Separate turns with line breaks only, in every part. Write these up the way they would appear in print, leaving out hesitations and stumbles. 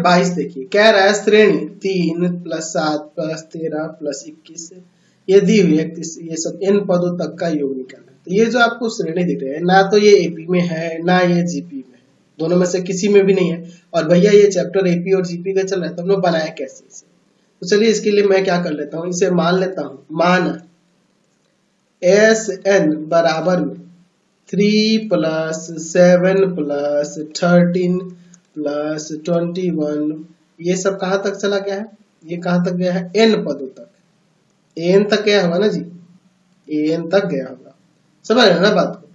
22 देखिए, कह रहा है श्रेणी 3 + 7 + 13 + 21 ये दी हुई है, ये सब n पदों तक का योग निकालना। तो ये जो आपको श्रेणी दिख रही है, ना तो ये एपी में है ना ये जीपी में है, दोनों में से किसी में भी नहीं है। और भैया ये चैप्टर एपी और जीपी का चल रहा है, तो हम लोग बनाया कैसे इसे? तो चलिए इसके लिए मैं क्या कर लेता हूँ, इसे मान लेता हूँ, माना SN बराबर में 3 + 7 + 13 + 21, ये सब कहाँ तक चला गया है? ये कहाँ तक गया है? n पदों तक, n तक गया होगा ना जी, n तक गया होगा, समझ रहे ना बात को?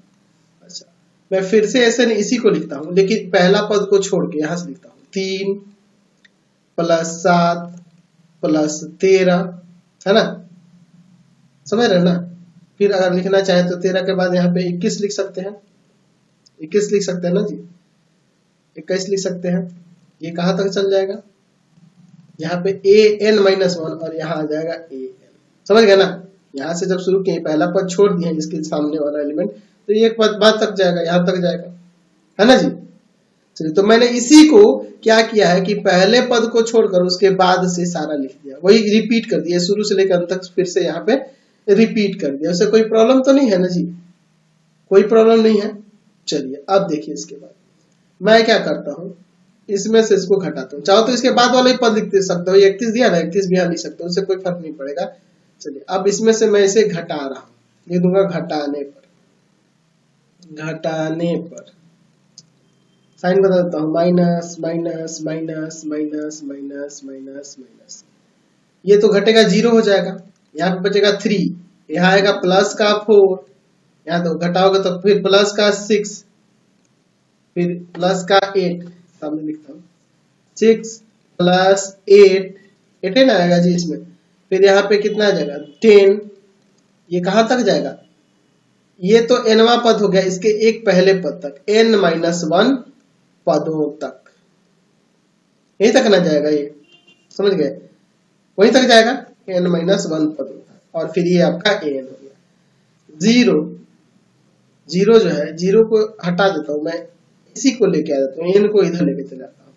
अच्छा, मैं फिर से ऐसे नहीं इसी को लिखता हूँ, लेकिन पहला पद को छोड़ के यहाँ से लिखता हूँ 3 + 7 + 13, है ना, समझ रहे ना? फिर अगर लिखना चाहे तो 13 के बाद यहाँ पे 21 लिख सकते हैं, 21 लिख सकते हैं ना जी, 21 लिख सकते हैं। ये कहाँ तक चल जाएगा? यहाँ पे an-1 और यहाँ आ जाएगा an, समझ गए ना? यहाँ से जब शुरू किए पहला पद छोड़ दिए इसके सामने वाला एलिमेंट, तो ये पद बाद तक जाएगा, यहाँ तक जाएगा, है ना जी? चलिए, तो मैंने इसी को क्या किया है कि पहले पद को छोड़कर उसके बाद से सारा लिख दिया, वही रिपीट कर दिया, शुरू से लेकर अंत तक फिर से यहाँ पे रिपीट कर दिया। उससे कोई प्रॉब्लम तो नहीं है ना जी? कोई प्रॉब्लम नहीं है। चलिए अब देखिए, इसके बाद मैं क्या करता हूँ, इसमें से इसको घटाता हूँ, चाहो तो इसके बाद वाले पद लिख सकते हो, 31 दिया ना, 31 भी यहाँ लिख सकते हो, उससे कोई फर्क नहीं पड़ेगा। चलिए अब इसमें से मैं इसे घटा रहा हूँ, लिख दूंगा घटाने पर, घटाने पर साइन बता देता हूँ, minus minus minus minus minus minus minus, ये तो घटेगा 0 हो जाएगा, यहाँ पे बचेगा 3, यहाँ आएगा प्लस का 4, यहाँ तो घटाओगे तो फिर प्लस का 6, फिर प्लस का 8, सामने लिखता हूँ 6 + 8, 18 आएगा जी इसमें, फिर यहाँ पे कितना आ जाएगा 10, ये कहाँ तक जाएगा? ये तो nवां पद हो गया, इसके एक पहले पद तक, n-1 पदों तक, यहीं तक ना जाएगा, ये समझ गए, वहीं तक जाएगा n-1 पदों तक, और फिर ये आपका an हो गया। 0 0 जो है, 0 को हटा देता हूं मैं, इसी को लेके आ जाता हूँ, n को इधर लेके चला जाता हूँ,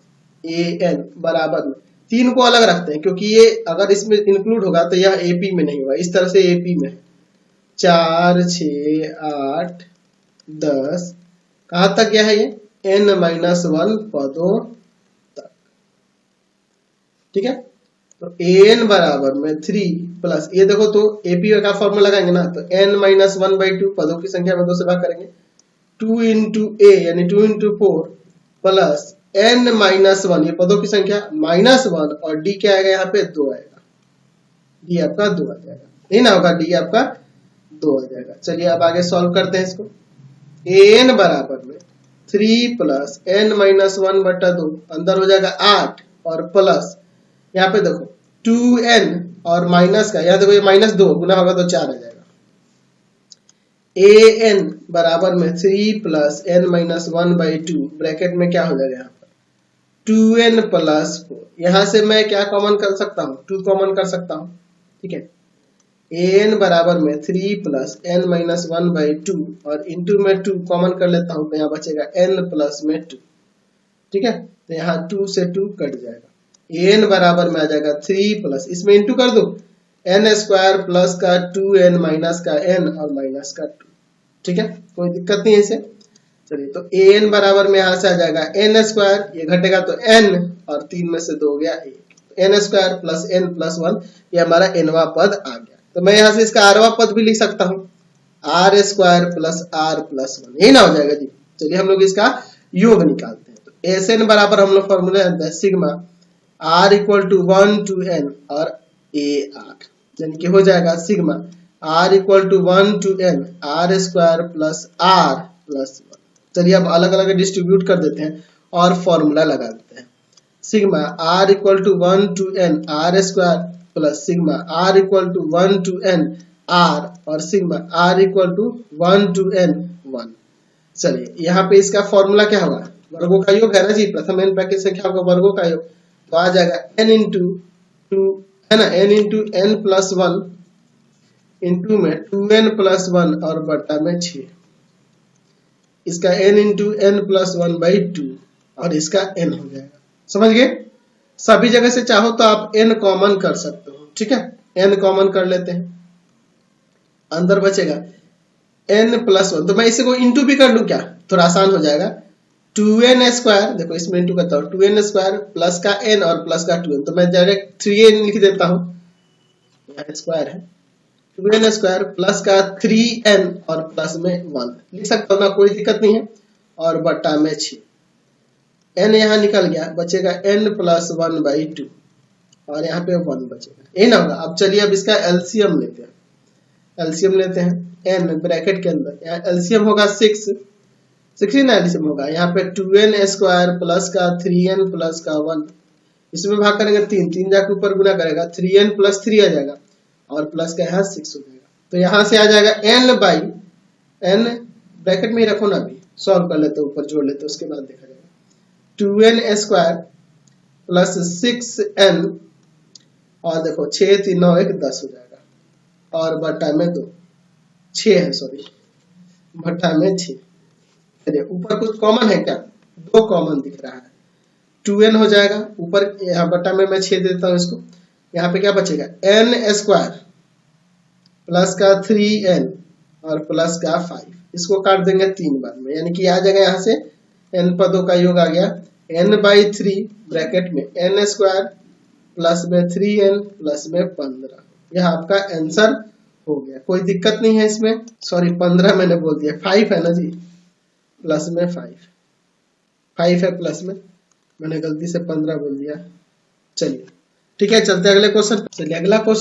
an बराबर में 3 को अलग रखते हैं, क्योंकि ये अगर इसमें इंक्लूड होगा तो यह AP में नहीं होगा, इस तरह से AP में 4 6 8 10, कहाँ तक गया है ये? n-1 पदों तक, ठीक है। तो an बराबर में 3 प्लस, ये देखो तो AP का फॉर्मूला लगाएंगे ना, तो n-1/2 पदों की संख्या में 2 से भाग करेंगे, 2 × a यानी 2 × 4 प्लस n-1, ये पदों की संख्या -1, और d क्या आएगा यहाँ पे? 2 आएगा, d आपका 2 आ जाएगा, नहीं ना होगा, d आपका 2 आ जाएगा। चलिए अब आगे सॉल्व करते हैं इसको, an बराबर में 3 प्लस n-1/2, अंदर हो जाएगा 8, और प्लस यहाँ पे देखो 2n और माइनस का, यहाँ देखो ये -2 गुना होगा तो 4 आ जाएगा, an बराबर में 3 प्लस n-1/2, ब्रैकेट में क्या हो जाएगा यहाँ पर 2n + 4, यहाँ से मैं क्या कॉमन कर सकता हूँ? 2 कॉमन कर सकता हूँ, ठीक है। an बराबर में 3 प्लस n-1/2, और इंटू में 2 कॉमन कर लेता हूँ, तो यहाँ बचेगा n प्लस में 2, ठीक है। तो यहाँ 2 से 2 कट जाएगा, an बराबर में आ जाएगा 3 प्लस, इसमें इंटू कर दो, n² प्लस का 2n माइनस का n और माइनस का 2, ठीक है, कोई दिक्कत नहीं है इसे। चलिए, तो an बराबर में यहाँ से आ जाएगा n², ये घटेगा तो n, और 3 में से 2 हो गया 1, n² प्लस n प्लस 1, ये हमारा nवां पद आ गया। तो मैं यहाँ से इसका rवां पद भी लिख सकता हूँ, r² प्लस r प्लस 1, यही ना हो जाएगा जी। चलिए हम लोग इसका योग निकालते हैं, तो SN बराबर हम लोग फॉर्मूला जानते हैं, सिग्मा r = 1 to n और AR, यानी कि हो जाएगा sigma r = 1 to n r² plus r plus 1। चलिए अब अलग अलग डिस्ट्रीब्यूट कर देते हैं और फॉर्मूला लगा देते हैं, sigma r = 1 to n r² plus sigma r = 1 to n r और सिग्मा r = 1 to n 1। चलिए यहाँ पे इसका फॉर्मूला क्या होगा? वर्गों का योग है ना जी, प्रथम n पैकेज संख्या का वर्गों का योग, तो आ जाएगा n × 2, है ना, n × n प्लस 1 इंटू में 2n प्लस 1 और बटा में 6, इसका n × n प्लस 1/2 और इसका n हो जाएगा, समझ गए? सभी जगह से चाहो तो आप n कॉमन कर सकते हो, ठीक है। n कॉमन कर लेते हैं, अंदर बचेगा n+1। तो मैं इसे को इंटू भी कर लूं क्या, थोड़ा आसान हो जाएगा। 2n स्क्वायर, देखो इसमें इंटू करता हूँ, 2n स्क्वायर प्लस का n और प्लस का 2n, तो मैं डायरेक्ट 3n लिख देता हूँ, यहाँ स्क्वायर है। 2n स्क्वायर प्लस का 3n और प्लस में 1 लिख सकता हूँ मैं, कोई दिक्कत नहीं है। और बट्टा में 6, n यहाँ निकल गया, बचेगा n+1/2 और यहाँ पे 1 बचेगा, यही ना होगा। अब चलिए अब इसका एलसीएम लेते हैं, एलसीएम लेते हैं n ब्रैकेट के अंदर, यहाँ एलसीएम होगा 16 एलसीएम होगा, यहाँ पे 2n स्क्वायर प्लस का 3n प्लस का 1, इसमें भाग करेंगे 3 जाके ऊपर गुना करेगा, 3n + 3 आ जाएगा और प्लस का यहाँ 6 हो जाएगा। तो यहाँ से आ जाएगा n/n, ब्रैकेट में ही रखो ना, अभी सॉल्व कर लेते, ऊपर जोड़ लेते, उसके बाद देखा जाएगा। 2n स्क्वायर प्लस 6n और देखो 6 3 9 1 10 हो जाएगा और बट्टा में 2, 6 है, सॉरी बट्टा में 6। चलिए ऊपर कुछ कॉमन है क्या, 2 कॉमन दिख रहा है, 2n हो जाएगा ऊपर, यहाँ बट्टा में मैं 6 देता हूँ इसको। यहाँ पे क्या बचेगा, n स्क्वायर प्लस का 3n और प्लस का 5, इसको काट देंगे 3 बार में, यानी कि आ जाएगा यहाँ से n पदों का योग आ गया n/3 ब्रैकेट में n स्क्वायर प्लस में 3n प्लस में 15। यह आपका आंसर हो गया, कोई दिक्कत नहीं है इसमें। सॉरी 15 मैंने बोल दिया, 5 है ना जी, प्लस में 5 है, प्लस में मैंने गलती से 15 बोल दिया। चलिए ठीक है, चलते अगले क्वेश्चन। चलिए अगला क्वेश्चन